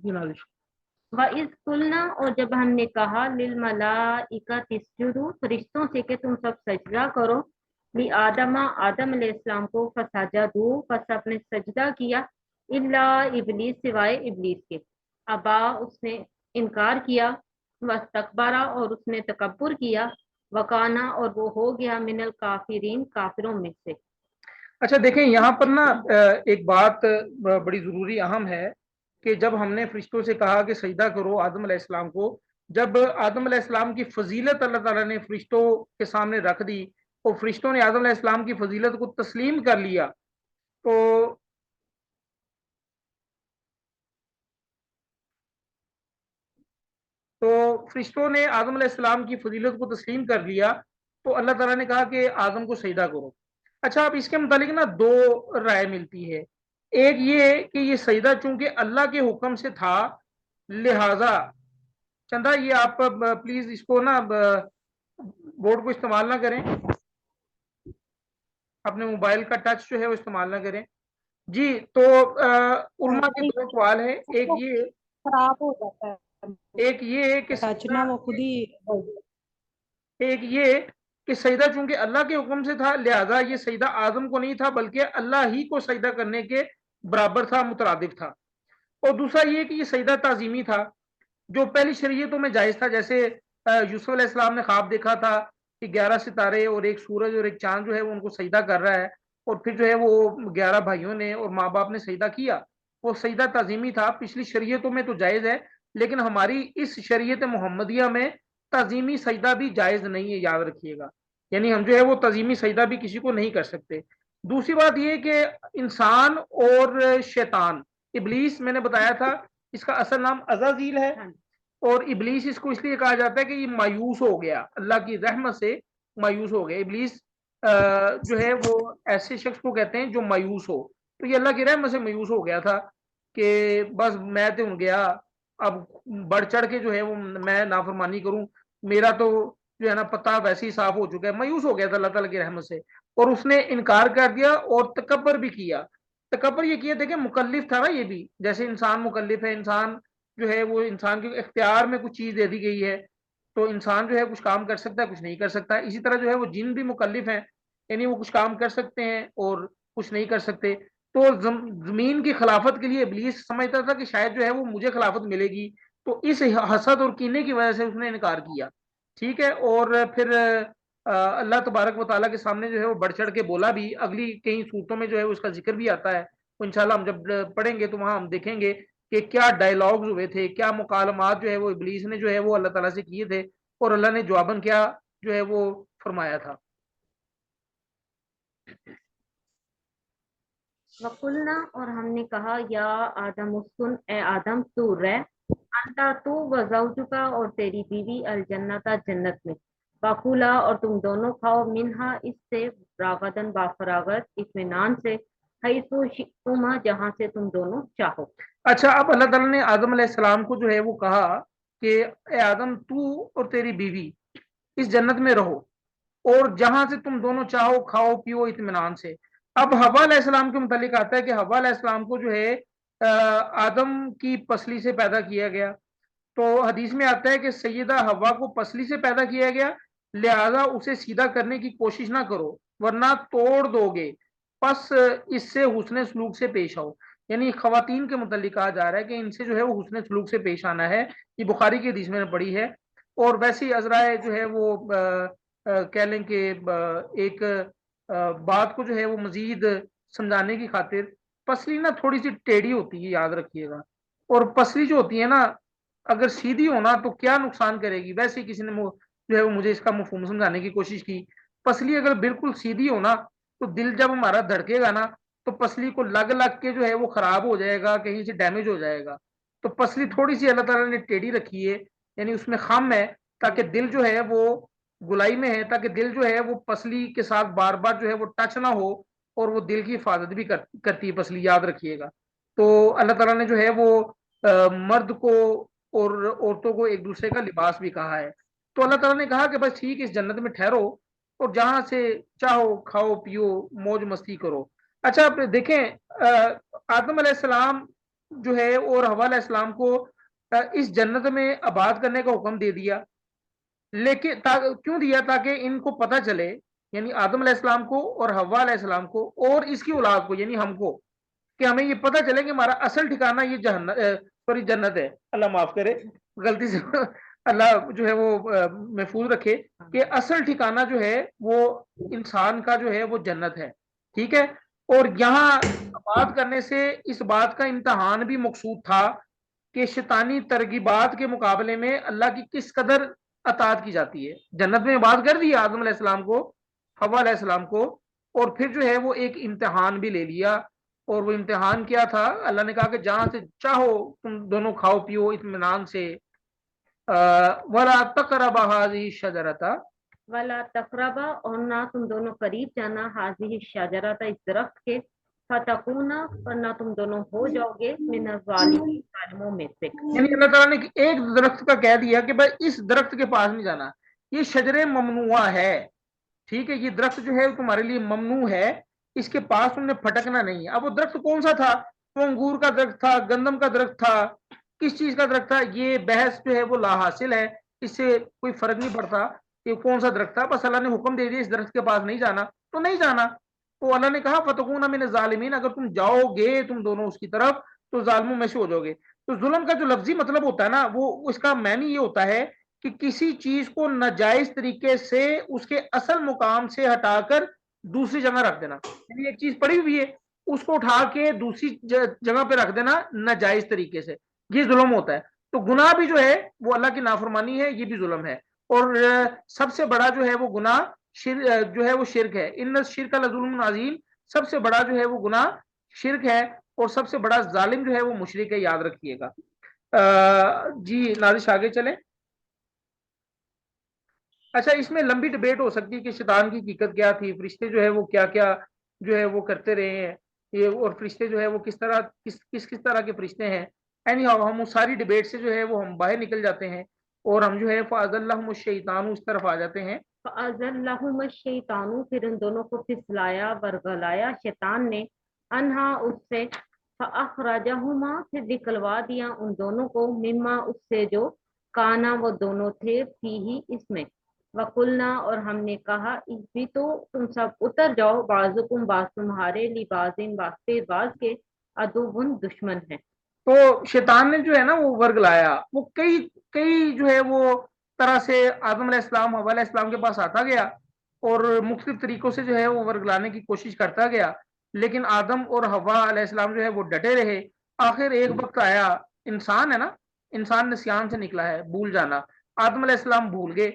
جی نازش۔ وَإِذْ قُلْنَا، اور جب ہم نے کہا لِلْمَلَائِکَةِ اسْجُدُوا، فرشتوں سے کہ تم سب سجدہ کرو، آدم علیہ السلام کو، فسجدوا، پس سب نے سجدہ کیا، الا ابلیس، سوائے ابلیس کے، ابا، اس نے انکار کیا، واستکبر، اور اس نے تکبر کیا، وکانا، اور وہ ہو گیا من الکافرین، کافروں میں سے۔ اچھا دیکھیں یہاں پر نا ایک بات بڑی ضروری اہم ہے کہ جب ہم نے فرشتوں سے کہا کہ سجدہ کرو آدم علیہ السلام کو، جب آدم علیہ السلام کی فضیلت اللہ تعالیٰ نے فرشتوں کے سامنے رکھ دی اور فرشتوں نے آدم علیہ السلام کی فضیلت کو تسلیم کر لیا، تو فرشتوں نے آدم علیہ السلام کی فضیلت کو تسلیم کر لیا، تو اللہ تعالیٰ نے کہا کہ آدم کو سجدہ کرو۔ اچھا اب اس کے متعلق نا دو رائے ملتی ہے۔ ایک یہ کہ یہ سجدہ چونکہ اللہ کے حکم سے تھا، لہذا چندہ یہ آپ پلیز اس کو نا بورڈ کو استعمال نہ کریں، اپنے موبائل کا ٹچ جو ہے وہ استعمال نہ کریں۔ جی تو علماء کے دو سوال ہیں، ایک یہ خراب ہو جاتا ہے، ایک یہ کہ ٹچ نہ وہ خود ہی ایک یہ کہ سجدہ چونکہ اللہ کے حکم سے تھا، لہذا یہ سجدہ آدم کو نہیں تھا بلکہ اللہ ہی کو سجدہ کرنے کے برابر تھا، مترادف تھا۔ اور دوسرا یہ کہ یہ سجدہ تعظیمی تھا جو پہلی شریعتوں میں جائز تھا، جیسے یوسف علیہ السلام نے خواب دیکھا تھا کہ 11 ستارے اور ایک سورج اور ایک چاند جو ہے وہ ان کو سجدہ کر رہا ہے، اور پھر جو ہے وہ 11 بھائیوں نے اور ماں باپ نے سجدہ کیا، وہ سجدہ تعظیمی تھا۔ پچھلی شریعتوں میں تو جائز ہے، لیکن ہماری اس شریعت محمدیہ میں تعظیمی سجدہ بھی جائز نہیں ہے، یاد رکھیے گا، یعنی ہم جو ہے وہ تعظیمی سجدہ بھی کسی کو نہیں کر سکتے۔ دوسری بات یہ کہ انسان اور شیطان، ابلیس میں نے بتایا تھا اس کا اصل نام عزازیل ہے، اور ابلیس اس کو اس لیے کہا جاتا ہے کہ یہ مایوس ہو گیا، اللہ کی رحمت سے مایوس ہو گیا۔ ابلیس جو ہے وہ ایسے شخص کو کہتے ہیں جو مایوس ہو، تو یہ اللہ کی رحمت سے مایوس ہو گیا تھا کہ بس میں تو گیا، اب بڑھ چڑھ کے جو ہے وہ میں نافرمانی کروں، میرا تو جو ہے نا پتہ ویسے ہی صاف ہو چکا ہے۔ مایوس ہو گیا تھا اللہ تعالیٰ کی رحمت سے، اور اس نے انکار کر دیا اور تکبر بھی کیا۔ تکبر یہ کیا، دیکھیں مکلف تھا نا یہ بھی، جیسے انسان مکلف ہے، انسان جو ہے وہ انسان کے اختیار میں کچھ چیز دے دی گئی ہے، تو انسان جو ہے کچھ کام کر سکتا ہے کچھ نہیں کر سکتا۔ اسی طرح جو ہے وہ جن بھی مکلف ہیں، یعنی وہ کچھ کام کر سکتے ہیں اور کچھ نہیں کر سکتے۔ تو زمین کی خلافت کے لیے ابلیس سمجھتا تھا کہ شاید جو ہے وہ مجھے خلافت ملے گی، تو اس حسد اور کینے کی وجہ سے اس نے انکار کیا، ٹھیک ہے۔ اور پھر اللہ تبارک و تعالیٰ کے سامنے جو ہے وہ بڑھ چڑھ کے بولا بھی، اگلی کئی صورتوں میں جو ہے اس کا ذکر بھی آتا ہے، انشاءاللہ ہم جب پڑھیں گے تو وہاں ہم دیکھیں گے کہ کیا ڈائلاگز ہوئے تھے، کیا مکالمات جو ہے وہ ابلیس نے جو ہے وہ اللہ تعالیٰ سے کیے تھے، اور اللہ نے جواباً کیا جو ہے وہ فرمایا تھا۔ وقلنا، اور ہم نے کہا یا آدم اسکن، اے آدم تو رہ، انتا تو وزوجکا، اور تیری بیوی، الجنتا، جنت میں، وکولا، اور تم دونوں کھاؤ، منہا، اس سے، راغدن، بافراغت، اطمینان سے، حیثو شئتما، جہاں سے تم دونوں چاہو۔ اچھا اب اللہ تعالیٰ نے آدم علیہ السلام کو جو ہے وہ کہا کہ اے آدم تو اور تیری بیوی اس جنت میں رہو، اور جہاں سے تم دونوں چاہو کھاؤ پیو اطمینان سے۔ اب حوا علیہ السلام کے متعلق آتا ہے کہ حوا علیہ السلام کو جو ہے آدم کی پسلی سے پیدا کیا گیا، تو حدیث میں آتا ہے کہ سیدہ حوا کو پسلی سے پیدا کیا گیا، لہذا اسے سیدھا کرنے کی کوشش نہ کرو ورنہ توڑ دو گے، پس اس سے حسن سلوک سے پیش آؤ۔ یعنی خواتین کے متعلق کہا جا رہا ہے کہ ان سے جو ہے وہ حسن سلوک سے پیش آنا ہے، یہ بخاری کی حدیث میں نے پڑھی ہے۔ اور ویسے ہی عذرائے جو ہے وہ کہہ لیں کہ ایک بات کو جو ہے وہ مزید سمجھانے کی خاطر، پسلی نا تھوڑی سی ٹیڑھی ہوتی ہے، یاد رکھیے گا، اور پسلی جو ہوتی ہے نا اگر سیدھی ہونا تو کیا نقصان کرے گی، ویسے ہی کسی نے جو ہے وہ مجھے اس کا مفہوم سمجھانے کی کوشش کی۔ پسلی اگر بالکل سیدھی ہونا تو دل جب ہمارا دھڑکے گا نا تو پسلی کو لگ لگ کے جو ہے وہ خراب ہو جائے گا، کہیں سے ڈیمیج ہو جائے گا۔ تو پسلی تھوڑی سی اللہ تعالیٰ نے ٹیڑھی رکھی ہے، یعنی اس میں خم ہے تاکہ دل جو ہے وہ گلائی میں ہے، تاکہ دل جو ہے وہ پسلی کے ساتھ بار بار جو ہے وہ ٹچ نہ ہو، اور وہ دل کی حفاظت بھی کرتی ہے پسلی، یاد رکھیے گا۔ تو اللہ تعالیٰ نے جو ہے وہ مرد کو اور عورتوں کو ایک دوسرے کا لباس بھی کہا ہے۔ تو اللہ تعالیٰ نے کہا کہ بس ٹھیک اس جنت میں ٹھہرو اور جہاں سے چاہو کھاؤ پیو موج مستی کرو۔ اچھا آپ دیکھیں آدم علیہ السلام جو ہے اور हवा अलैहिस्सलाम को इस जन्नत में आबाद करने का हुक्म दे दिया, लेकिन क्यों दिया? ताकि इनको पता चले, यानी आदम अलैहिस्सलाम को और हवा अलैहिस्सलाम को और इसकी औलाद को, यानी हमको, कि हमें ये पता चले कि हमारा असल ठिकाना ये सॉरी जन्नत है। अल्लाह माफ करे, गलती से अल्लाह जो है वो महफूज रखे, कि असल ठिकाना जो है वो इंसान का जो है वो जन्नत है। ठीक है। और यहाँ बात करने से इस बात का इम्तहान भी मकसूद था कि शैतानी तरगीबात के मुकाबले में अल्लाह की किस कदर अतात की जाती है। जन्नत में बात कर दी आदम अलैहिस्सलाम को, हवा अलैहिस्सलाम को, और फिर जो है वो एक इम्तिहान भी ले लिया। और वो इम्तिहान क्या था? अल्लाह ने कहा कि जहां से चाहो तुम दोनों खाओ पियो इत्मीनान से, वला तकरबा हाज़िही शजरता, वाला तकरबा, और ना तुम दोनों करीब जाना, हाजिही शजरता, इस दरख्त के, फतकूना, वरना तुम दोनों हो जाओगे, मिन ज़ालिमीन, जालिमों में से। यानी अल्लाह ताला ने एक दरख्त का कह दिया कि भाई इस दरख्त के पास नहीं जाना, ये शजरे ममनुआ है। ठीक है, ये दरख्त जो है तुम्हारे लिए ममनू है, इसके पास तुमने फटकना नहीं है। अब वो दरख्त कौन सा था? वो अंगूर का दरख्त था, गंदम का दरख्त था, किस चीज का दरख्त था? ये बहस जो है वो लाहासिल है, इससे कोई फर्क नहीं पड़ता कि कौन सा दरख्त था। बस अल्लाह ने हुक्म दे दिया इस दरख्त के पास नहीं जाना, तो नहीं जाना। तो अल्लाह ने कहा फतकूना मिन ज़ालिमीन, अगर तुम जाओगे तुम दोनों उसकी तरफ तो जालिमों में से हो जाओगे। तो जुल्म का जो लफ्जी मतलब होता है ना, वो उसका मैनी ये होता है कि किसी चीज को नाजायज तरीके से उसके असल मुकाम से हटाकर दूसरी जगह रख देना। यानी एक चीज पड़ी हुई है, उसको उठा के दूसरी जगह पे रख देना नाजायज तरीके से, ये जुल्म होता है। तो गुनाह भी जो है वो अल्लाह की नाफरमानी है, ये भी जुल्म है। और सबसे बड़ा जो है वो गुनाह जो है वो शिर्क है। इन शिर्क लज़ुल्मुन अज़ीम, सबसे बड़ा जो है वो गुनाह शिर्क है, और सबसे बड़ा जालिम जो है वो मुशरिक है, याद रखिएगा। जी नादिश आगे चलें। अच्छा, इसमें लंबी डिबेट हो सकती है कि शैतान की हकीकत क्या थी, फरिश्ते जो है वो क्या क्या जो है वो करते रहे हैं, ये, और फरिश्ते जो है वो किस तरह किस तरह के फरिश्ते हैं। एनी हाउ, हम उस सारी डिबेट से जो है वो हम बाहर निकल जाते हैं, और हम जो है फ़अज़ल्लहुमुश शैतान उस तरफ आ जाते हैं। फ़अज़ल्लहुम शैतानु, फिर उन दोनों को फिसलाया, वर्गलाया शैतान ने, अनहा, उससे, फ़अख़रजहुमा, फिर निकलवा दिया उन दोनों को, मिम्मा, उससे जो, काना, वो दोनों थे, फीही, इसमें, वकुलना, और हमने कहा, इस तो तुम सब उतर जाओ, बाजुकुम, बाज तुम्हारे, लिबाजिन, वास्ते बाज के, अदुबुन, दुश्मन है। तो शैतान ने जो है ना वो वर्ग लाया, वो कई कई जो है वो तरह से आदम अलैहिस्सलाम हव्वा अलैहिस्सलाम के पास आता गया, और मुख्तलिफ तरीकों से जो है वो वर्ग लाने की कोशिश करता गया, लेकिन आदम और हव्वा अलैहिस्सलाम जो है वो डटे रहे। आखिर एक वक्त आया, इंसान है ना, इंसान निस्यान से निकला है, भूल जाना, आदम अलैहिस्सलाम भूल गए,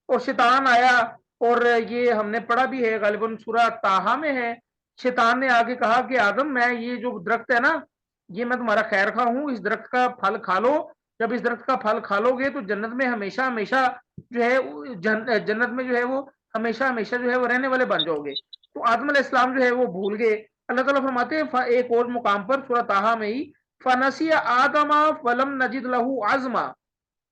और शैतान आया। और ये हमने पढ़ा भी है, गालिबन सूरह ताहा में है। शैतान ने आके कहा कि आदम, मैं ये जो दरख्त है ना, ये मैं तुम्हारा खैर खा हूं, इस दरख्त का फल खा लो। जब इस दरख्त का फल खा लोगे तो जन्नत में हमेशा हमेशा जो है जन्नत में जो है वो हमेशा हमेशा जो है वो रहने वाले बन जाओगे। तो आदम अलैहिस्सलाम जो है वो भूल गए। अल्लाह ताला फरमाते हैं एक और मुकाम पर सूरह ताहा में ही, फनसिया आदमा फलम नजिद लहू आजमा,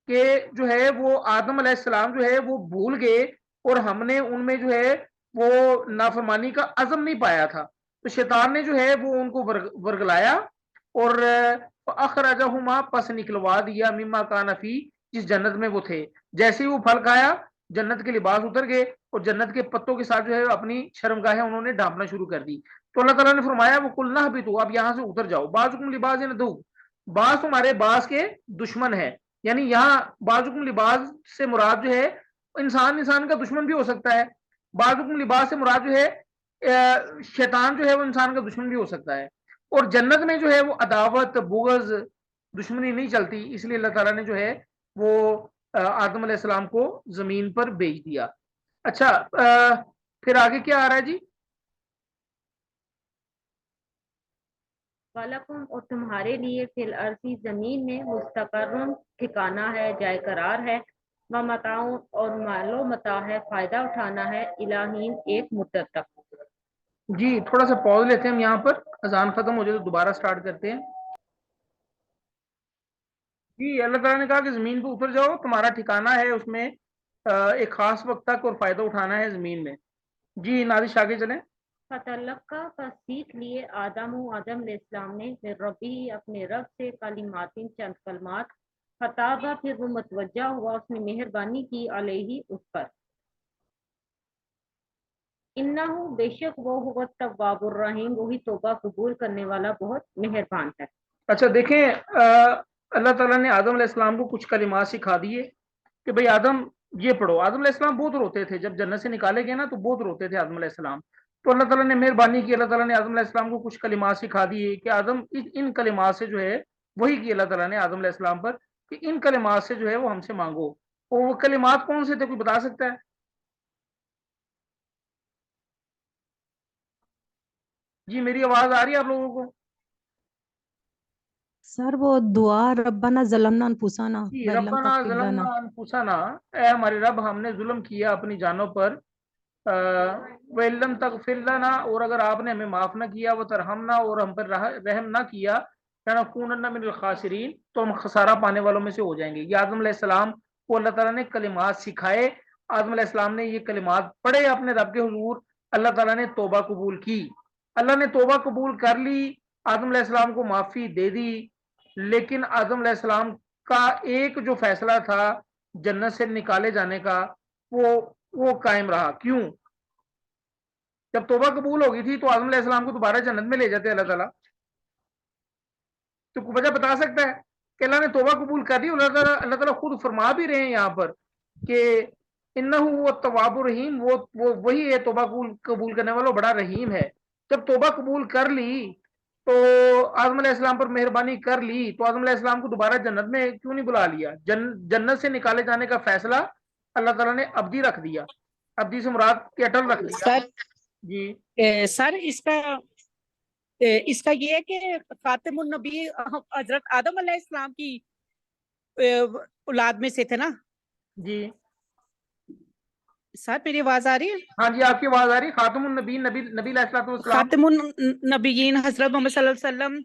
के जो है वो आदम अलैहिस्सलाम जो है वो भूल गए, और हमने उनमें जो है वो नाफरमानी का अज़म नहीं पाया था। तो शैतान ने जो है वो उनको वर्गलाया, और अखरजहुमा, पस निकलवा दिया, मिम्मा काना फी, जिस जन्नत में वो थे। जैसे ही वो फल खाया, जन्नत के लिबास उतर गए, और जन्नत के पत्तों के साथ जो है अपनी शर्मगाहें उन्होंने ढांपना शुरू कर दी। तो अल्लाह ताला ने फरमाया वो कुलना भी, तो अब यहाँ से उतर जाओ, बाजुकुम लिबास न, बास तुम्हारे बास के दुश्मन है। यानी यहाँ बाजुकुम लिबास से मुराद जो है इंसान का दुश्मन भी हो सकता है। बाजुकुम लिबास से मुराद जो है शैतान जो है वो इंसान का दुश्मन भी हो सकता है। और जन्नत में जो है वो अदावत बुग़्ज़ दुश्मनी नहीं चलती, इसलिए अल्लाह ताला ने जो है वो आदम अलैहिस्सलाम को जमीन पर भेज दिया। अच्छा, फिर आगे क्या आ रहा है जी? वलकुम, और तुम्हारे लिए, फिल अर्ज़ी, जमीन में, मुस्तक़र्रुन, ठिकाना है, जाय करार है, व मताउन, और मालो मता है, फायदा उठाना है, इलाहीन, एक मुद्दत तक। जी थोड़ा सा पॉज लेते हैं हम यहाँ पर, अजान खत्म हो जाए तो दोबारा स्टार्ट करते हैं। जी अल्लाह ताला ने कहा कि जमीन पे उतर जाओ, तुम्हारा ठिकाना है उसमें एक खास वक्त तक, और फायदा उठाना है जमीन में। जी नादिश आगे चलें। فتلقى پر سیکھ لیے آدم علیہ السلام نے من ربی اپنے رب سے کلمات چند کلمات فتابہ پھر وہ متوجہ ہوا اس نے مہربانی کی علیہ اس پر انہو بے شک وہ هو التواب الرحیم وہی توبہ قبول کرنے والا بہت مہربان ہے. اچھا دیکھیں اللہ تعالیٰ نے آدم علیہ السلام کو کچھ کلمات سکھا دیے کہ بھئی آدم یہ پڑھو. آدم علیہ السلام بہت روتے تھے جب جنت سے نکالے گئے نا تو بہت روتے تھے آدم علیہ السلام. تو اللہ تعالیٰ نے مہربانی کی, اللہ تعالیٰ نے آدم علیہ السلام کو کچھ کلمات سکھا دیے کہ آدم ان کلمات سے جو ہے وہی کی اللہ تعالیٰ نے آدم علیہ السلام پر کہ ان کلمات سے جو ہے وہ ہم سے مانگو. اور وہ کلمات کون سے تھے کوئی بتا سکتا ہے؟ جی میری آواز آ رہی ہے آپ لوگوں کو؟ سر وہ دعا ربنا ظلمنا انفسنا جی وَإِن لَمْ ربنا تَغْفِرْ لَنَا. ظلمنا انفسنا, اے ہمارے رب ہم نے ظلم کیا اپنی جانوں پر, وَإِن لَمْ تَغْفِرْ لَنَا, اور اگر آپ نے ہمیں معاف نہ کیا, وَتَرْحَمْنَا, اور ہم پر رحم نہ کیا, لَنَكُونَنَّ مِنَ الْخَاسِرِينَ, تو ہم خسارہ پانے والوں میں سے ہو جائیں گے. یہ آدم علیہ السلام کو اللہ تعالیٰ نے کلمات سکھائے, آدم علیہ السلام نے یہ کلمات پڑھے اپنے رب کے حضور, اللہ تعالیٰ نے توبہ قبول کی. اللہ نے توبہ قبول کر لی, آدم علیہ السلام کو معافی دے دی, لیکن آدم علیہ السلام کا ایک جو فیصلہ تھا جنت سے نکالے جانے کا وہ قائم رہا. کیوں؟ جب توبہ قبول ہوگی تھی تو آدم علیہ السلام کو دوبارہ جنت میں لے جاتے اللہ تعالیٰ. تو کوئی وجہ بتا سکتا ہے کہ اللہ نے توبہ قبول کر دی؟ اللہ تعالیٰ خود فرما بھی رہے ہیں یہاں پر کہ انہو هو التواب الرحیم, وہ وہی ہے توبہ قبول کرنے والا, بڑا رحیم ہے. جب توبہ قبول کر لی تو آدم علیہ السلام پر مہربانی کر لی, تو آدم علیہ السلام کو دوبارہ جنت میں کیوں نہیں بلا لیا؟ جنت سے نکالے جانے کا فیصلہ اللہ تعالیٰ نے ابدی رکھ دیا. ابدی سے مراد کہ اٹل رکھ دیا. سر جی سر اس کا یہ ہے کہ خاتم النبی حضرت آدم علیہ السلام کی اولاد میں سے تھے نا جی سر. میری آواز آ رہی ہے؟ ہاں جی آپ کی آواز آ رہی. خاتم النبی نبی علیہ الصلوۃ والسلام, خاتم النبیین حضرت محمد صلی اللہ علیہ وسلم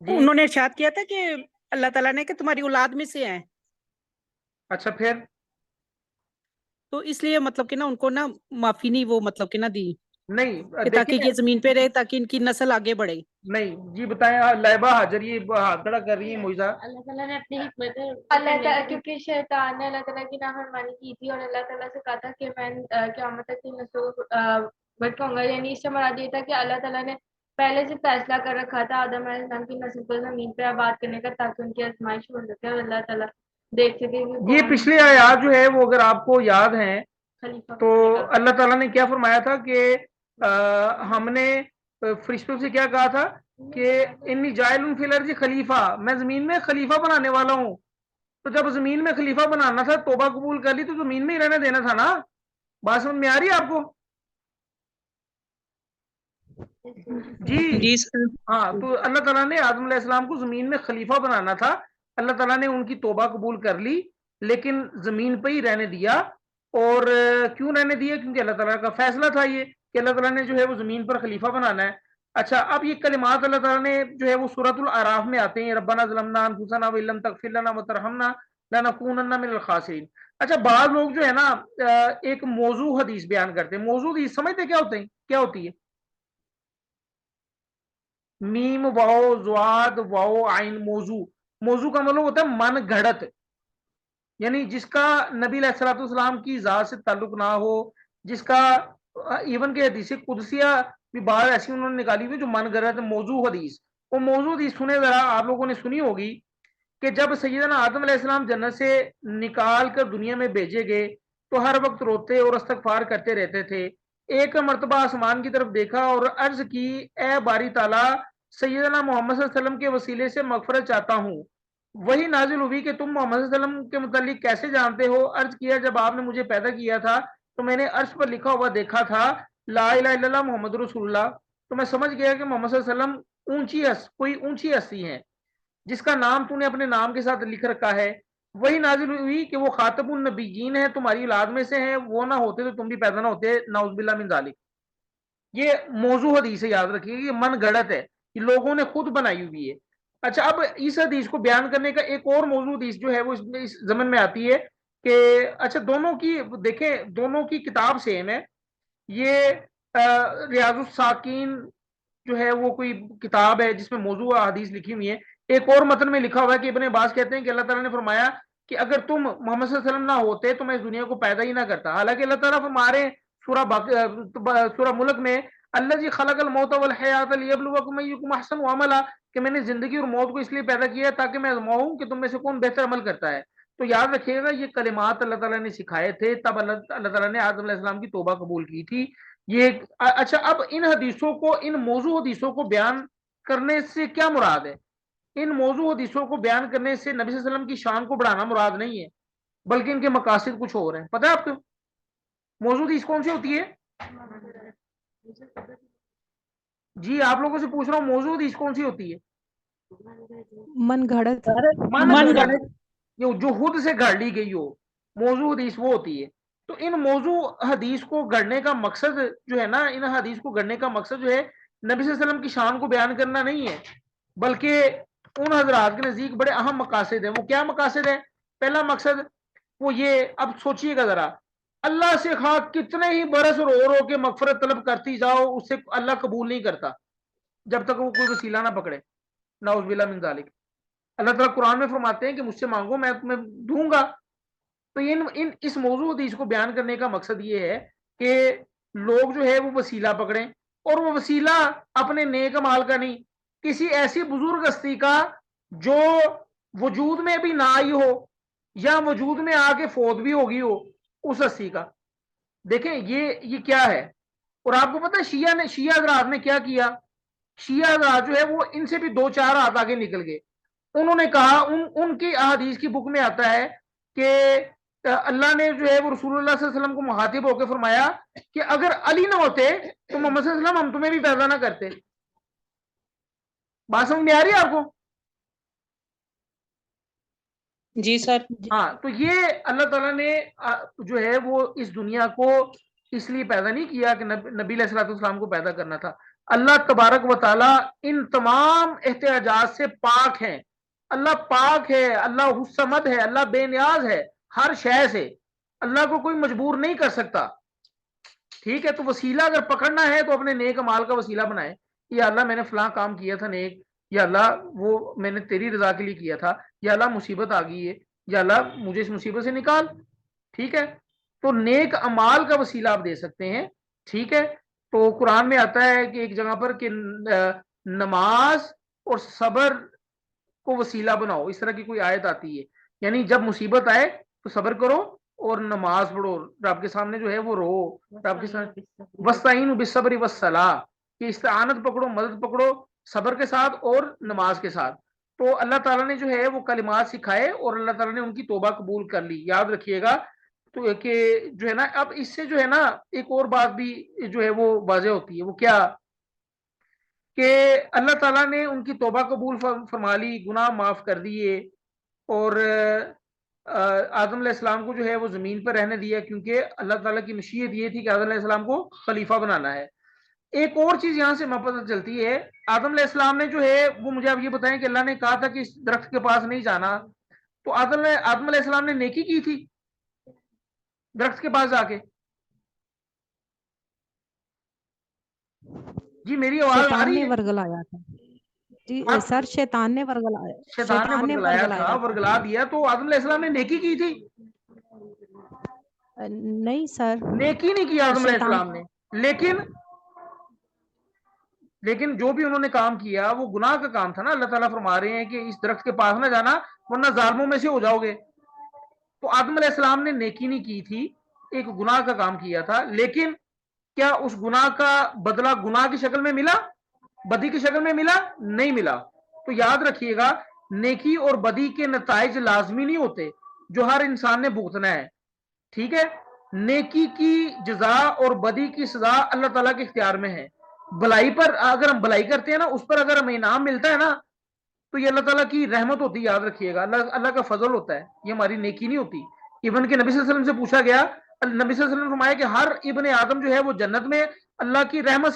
جی انہوں نے ارشاد کیا تھا کہ اللہ تعالیٰ نے کہ تمہاری اولاد میں سے ہیں, اچھا پھر تو اس لیے مطلب کہ نا ان کو نا معافی نہیں وہ مطلب کہ نا دی نہیں کہ تاکہ دیکھیں یہ زمین پہ رہے, تاکہ ان کی نسل آگے بڑھے. نہیں. جی بتائیں لائبہ حاجر یہ ہاتھ کھڑا کر رہی ہیں معیزہ. اللہ تعالیٰ نے اپنی حکمت اللہ تعالیٰ کیونکہ شیطان نے اللہ تعالیٰ کی نافرمانی کی تھی اور اللہ تعالیٰ سے کہا تھا کہ میں قیامت تک کی نسلوں کو بھٹکاؤں گا. یعنی اس سے مراد یہ تھا کہ اللہ تعالیٰ نے پہلے سے فیصلہ کر رکھا تھا آدم علیہ السلام کی نسل کو زمین پہ آباد کرنے کا, تاکہ ان کی آزمائش ہو سکے اور اللہ تعالیٰ دیکھ سکے کہ یہ پچھلے آیات جو ہے وہ اگر آپ کو یاد ہیں خلیفہ تو اللہ تعالیٰ نے کیا فرمایا تھا کہ ہم نے فرشتوں سے کیا کہا تھا کہ انی جائل فی الارض خلیفہ, میں زمین میں خلیفہ بنانے والا ہوں. تو جب زمین میں خلیفہ بنانا تھا, توبہ قبول کر لی, تو زمین میں ہی رہنے دینا تھا نا. بات سمجھ میں آ رہی ہے آپ کو؟ جی ہاں. تو اللہ تعالیٰ نے آدم علیہ السلام کو زمین میں خلیفہ بنانا تھا, اللہ تعالیٰ نے ان کی توبہ قبول کر لی, لیکن زمین پہ ہی رہنے دیا. اور کیوں رہنے دیا؟ کیونکہ اللہ تعالیٰ کا فیصلہ تھا یہ کہ اللہ تعالیٰ نے جو ہے وہ زمین پر خلیفہ بنانا ہے. اچھا اب یہ کلمات اللہ تعالیٰ نے جو ہے وہ سورۃ الاعراف میں آتے ہیں, ربنا ظلمنا انفسنا وان لم تغفر لنا وترحمنا لنکونن من الخاسرین. اچھا بعض لوگ جو ہے نا ایک موضوع حدیث بیان کرتے ہیں. موضوع حدیث سمجھتے کیا ہوتے ہیں؟ کیا ہوتی ہے؟ میم واو زواد واو عین. موضوع کا مطلب ہوتا ہے من گھڑت, یعنی جس کا نبی علیہ الصلوۃ والسلام کی ذات سے تعلق نہ ہو, جس کا ایون کہ حدیث قدسیہ بھی بعض ایسی انہوں نے نکالی ہوئی جو من گھڑت موضوع حدیث. وہ موضوع حدیث سنے ذرا, آپ لوگوں نے سنی ہوگی کہ جب سیدنا آدم علیہ السلام جنت سے نکال کر دنیا میں بھیجے گئے تو ہر وقت روتے اور استغفار کرتے رہتے تھے. ایک مرتبہ آسمان کی طرف دیکھا اور عرض کی, اے باری تعالیٰ سیدنا محمد صلی اللہ علیہ وسلم کے وسیلے سے مغفرت چاہتا ہوں. وہی نازل ہوئی کہ تم محمد صلی اللہ علیہ وسلم کے متعلق کیسے جانتے ہو؟ عرض کیا, جب آپ نے مجھے پیدا کیا تھا تو میں نے عرش پر لکھا ہوا دیکھا تھا لا الہ الا اللہ محمد رسول اللہ, تو میں سمجھ گیا کہ محمد صلی اللہ علیہ وسلم کوئی اونچی ہستی ہے جس کا نام تو نے اپنے نام کے ساتھ لکھ رکھا ہے. وہی نازل ہوئی کہ وہ خاتم النبیین ہے, تمہاری اولاد میں سے ہیں, وہ نہ ہوتے تو تم بھی پیدا نہ ہوتے, نعوذ باللہ من ذالک. یہ موضوع حدیث ہے, یاد رکھیے, یہ من گھڑت ہے, یہ لوگوں نے خود بنائی ہوئی ہے. اچھا اب اس حدیث کو بیان کرنے کا ایک اور موضوع حدیث جو ہے وہ اس ضمن میں آتی ہے کہ اچھا دونوں کی دیکھیں, دونوں کی کتاب سیم ہے. یہ रियाज साकिन जो है वो कोई किताब है जिसमें मौजू हदीस लिखी हुई है। एक और मतन में लिखा हुआ है कि इब्ने अब्बास कहते हैं कि अल्लाह ताला ने फरमाया कि अगर तुम मोहम्मद सल्लल्लाहु अलैहि वसल्लम ना होते तो मैं इस दुनिया को पैदा ही ना करता। हालांकि अल्लाह ताला फरमा रहे हैं सूरह मुल्क में, अल्लज़ी खलक़ल मौत वल हयात लियब्लुवकुम अय्युकुम अहसनु अमला, कि मैंने जिंदगी और मौत को इसलिए पैदा किया ताकि मैं आजमाऊं कि तुम में से कौन बेहतर अमल करता है। तो याद रखिएगा ये कलिमात अल्लाह ताला ने सिखाए थे, तब अल्लाह ताला ने आदम अलैहिस्सलाम की तौबा कबूल की थी। ये अच्छा, अब इन हदीसों को, इन मौजू हदीसों को बयान करने से क्या मुराद है? इन मौजू हदीसों को बयान करने से नबी सल्लल्लाहु अलैहि वसल्लम की शान को बढ़ाना मुराद नहीं है, बल्कि इनके मकासद कुछ और हैं। पता है आपको मौजू हदीस कौन सी होती है? जी आप लोगों से पूछ रहा हूँ, मौजू हदीस कौन सी होती है? मन घड़त मन घड़त, जो खुद से गढ़ ली गई हो, मौजू हदीस वो होती है। तो इन मौजू हदीस को गढ़ने का मकसद जो है ना, इन हदीस को गढ़ने का मकसद जो है नबी सल्लल्लाहु अलैहि वसल्लम की शान को बयान करना नहीं है, बल्कि उन हजरात के नजदीक बड़े अहम मकासद हैं। वो क्या मकासद है? पहला मकसद वो ये, अब सोचिएगा जरा, अल्लाह से खा कितने ही बरस रो रो के मगफरत तलब करती जाओ, उससे अल्लाह कबूल नहीं करता जब तक वो कोई वसीला ना पकड़े। नाउज़ुबिल्लाह मिन ज़ालिक। अल्लाह ताला कुरान में फरमाते हैं कि मुझसे मांगो मैं तुम्हें दूंगा। तो इस मौजू हदीस को बयान करने का मकसद ये है कि लोग जो है वो वसीला पकड़ें, और वो वसीला अपने नेक अमाल का नहीं, किसी ऐसी बुजुर्ग हस्ती का जो वजूद में भी ना आई हो या वजूद में आके फौत भी होगी हो, उस हस्ती का। देखें ये क्या है। और आपको पता है शिया हजरात ने क्या किया? शिया हजरात जो है वो इनसे भी 2-4 हाथ आगे निकल गए। उन्होंने कहा, उनकी अहादीस की बुक में आता है कि अल्लाह ने जो है वो रसूलुल्लाह सल्लल्लाहु अलैहि वसल्लम को मुखातिब होकर फरमाया कि अगर अली ना होते तो मोहम्मद सल्लल्लाहु अलैहि वसल्लम हम तुम्हें भी पैदा ना करते। बात समझ में आ रही है आपको? जी सर। हाँ, तो ये अल्लाह ताला ने जो है वो इस दुनिया को इसलिए पैदा नहीं किया कि नबी अलैहिस्सलाम को पैदा करना था। अल्लाह तबारक व ताला इन तमाम एहतियाजात से पाक है। अल्लाह पाक है, अल्लाह हुस्समद है, अल्लाह बेनियाज है हर शय से। अल्लाह को कोई मजबूर नहीं कर सकता। ठीक है, तो वसीला अगर पकड़ना है तो अपने नेक अमाल का वसीला बनाए। या अल्लाह मैंने फलां काम किया था नेक, या अल्लाह वो मैंने तेरी रजा के लिए किया था, या अल्लाह मुसीबत आ गई है, या अल्लाह मुझे इस मुसीबत से निकाल। ठीक है, तो नेक अमाल का वसीला आप दे सकते हैं। ठीक है, तो कुरान में आता है कि एक जगह पर कि नमाज और सबर को वसीला बनाओ, इस तरह की कोई आयत आती है। यानी जब मुसीबत आए तो सबर करो और नमाज पढ़ो, रब के सामने जो है वो रो, रब के सामने वस्ताईनु बिस्सब्रि वस्सलाह, कि इस्तानत पकड़ो, मदद पकड़ो सबर के साथ और नमाज के साथ। तो अल्लाह ताला ने जो है वो कलिमात सिखाए और अल्लाह ताला ने उनकी तौबा कबूल कर ली। याद रखिएगा तो कि जो है ना, अब इससे जो है ना एक और बात भी जो है वो वाज़ेह होती है। वो क्या? कि अल्लाह ताला ने उनकी तौबा कबूल फरमा ली, गुनाह माफ कर दिए, और आदम अलैहिस्सलाम को जो है वो जमीन पर रहने दिया, क्योंकि अल्लाह ताला की मशीयत ये थी कि आदम अलैहिस्सलाम को खलीफा बनाना है। एक और चीज यहां से हमें पता चलती है, आदम अलैहिस्सलाम ने जो है वो, मुझे आप ये बताएं कि अल्लाह ने कहा था कि इस दरख्त के पास नहीं जाना, तो आदम अलैहिस्सलाम ने नेकी की थी दरख्त के पास जाके? जी मेरी आवाज आ शैतान रही ने है? वर्गलाया था जी आप- सर, शैतान ने वर्गलाया, शैतान ने वर्गलाया था, वर्गला दिया, तो आदम अलैहिस्सलाम ने नेकी की थी? नहीं सर, नेकी नहीं किया आदम शैतान अलैहिस्सलाम ने, लेकिन जो भी उन्होंने काम किया वो गुनाह का काम था ना। अल्लाह ताला फरमा रहे हैं कि इस दरख्त के पास ना जाना वरना जालिमों में से हो जाओगे। तो आदम अलैहिस्सलाम ने नेकी नहीं की थी, एक गुनाह का काम किया था। लेकिन क्या उस गुनाह का बदला गुनाह की शक्ल में मिला, बदी की शक्ल में मिला? नहीं मिला। तो याद रखिएगा, नेकी और बदी के नताइज लाजमी नहीं होते जो हर इंसान ने भुगतना है। ठीक है, नेकी की जजा और बदी की सजा अल्लाह ताला के इख्तियार में है। भलाई पर अगर हम भलाई करते हैं ना, उस पर अगर हमें इनाम मिलता है ना, तो ये अल्लाह ताला की रहमत होती है। याद रखिएगा, अल्लाह का फजल होता है, ये हमारी नेकी नहीं होती। इवन के नबी सल्लल्लाहु अलैहि वसल्लम से पूछा गया, नबी सल्लल्लाहु अलैहि वसल्लम ने फरमाया कि हर इब्ने आदम जो है वो जन्नत में अल्लाह की रहमत